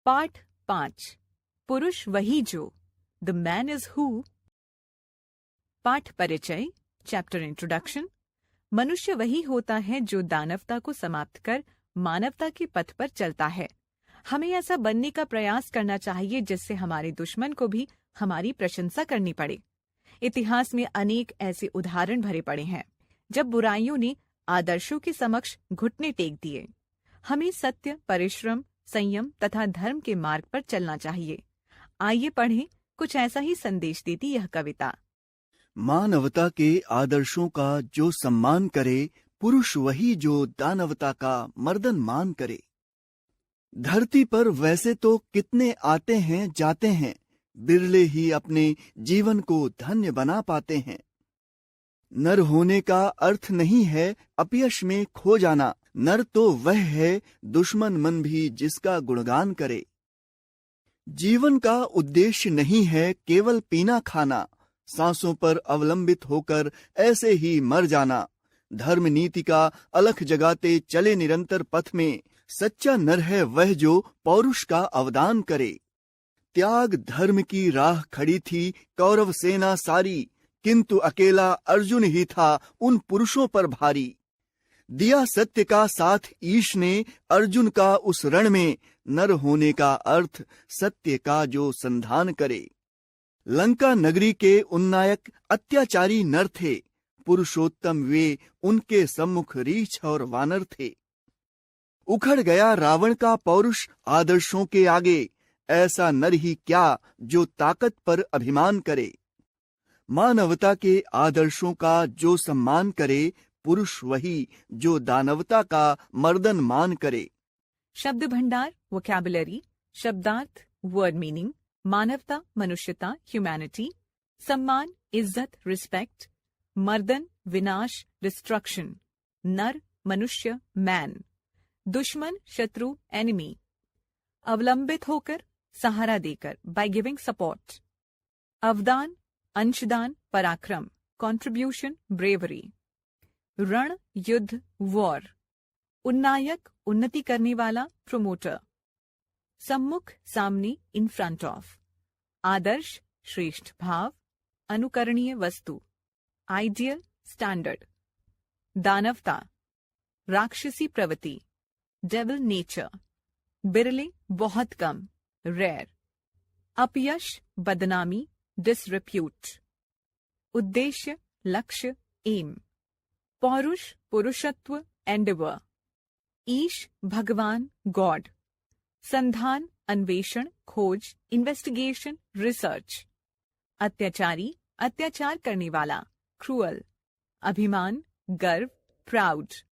पाठ 5 पुरुष वही जो द मैन इज हु। पाठ परिचय चैप्टर इंट्रोडक्शन। मनुष्य वही होता है जो दानवता को समाप्त कर मानवता के पथ पर चलता है। हमें ऐसा बनने का प्रयास करना चाहिए जिससे हमारे दुश्मन को भी हमारी प्रशंसा करनी पड़े। इतिहास में अनेक ऐसे उदाहरण भरे पड़े हैं जब बुराइयों ने आदर्शों के समक्ष घुटने टेक दिए। हमें सत्य, परिश्रम, संयम तथा धर्म के मार्ग पर चलना चाहिए। आइए पढ़ें, कुछ ऐसा ही संदेश देती यह कविता। मानवता के आदर्शों का जो सम्मान करे, पुरुष वही जो दानवता का मर्दन मान करे। धरती पर वैसे तो कितने आते हैं जाते हैं, बिरले ही अपने जीवन को धन्य बना पाते हैं। नर होने का अर्थ नहीं है अपयश में खो जाना, नर तो वह है दुश्मन मन भी जिसका गुणगान करे। जीवन का उद्देश्य नहीं है केवल पीना खाना, सांसों पर अवलंबित होकर ऐसे ही मर जाना। धर्म नीति का अलख जगाते चले निरंतर पथ में, सच्चा नर है वह जो पौरुष का अवदान करे। त्याग धर्म की राह खड़ी थी कौरव सेना सारी, किंतु अकेला अर्जुन ही था उन पुरुषों पर भारी। दिया सत्य का साथ ईश ने अर्जुन का उस रण में, नर होने का अर्थ सत्य का जो संधान करे। लंका नगरी के उन्नायक अत्याचारी नर थे, पुरुषोत्तम वे उनके सम्मुख रीछ और वानर थे। उखड़ गया रावण का पौरुष आदर्शों के आगे, ऐसा नर ही क्या जो ताकत पर अभिमान करे। मानवता के आदर्शों का जो सम्मान करे, पुरुष वही जो दानवता का मर्दन मान करे। शब्द भंडार वोकैबुलरी। शब्दार्थ वर्ड मीनिंग मानवता, मनुष्यता, ह्यूमैनिटी। सम्मान इज्जत, रिस्पेक्ट। मर्दन विनाश, डिस्ट्रक्शन। नर मनुष्य, मैन। दुश्मन शत्रु, एनिमी। अवलंबित होकर सहारा देकर, बाय गिविंग सपोर्ट। अवदान अंशदान, पराक्रम, कंट्रीब्यूशन, ब्रेवरी। रण युद्ध, वॉर। उन्नायक उन्नति करने वाला, प्रोमोटर। सम्मुख सामने, इन फ्रंट ऑफ। आदर्श श्रेष्ठ भाव, अनुकरणीय वस्तु। Ideal standard. दानवता राक्षसी प्रवृत्ति, डेविल नेचर। बिरले बहुत कम, रेयर। अपयश बदनामी, डिसरिप्यूट। उद्देश्य लक्ष्य, एम। पौरुष पुरुषत्व, एंडेवर। ईश भगवान, गॉड। संधान अन्वेषण, खोज, इन्वेस्टिगेशन, रिसर्च। अत्याचारी अत्याचार करने वाला, क्रूअल। अभिमान गर्व, प्राउड।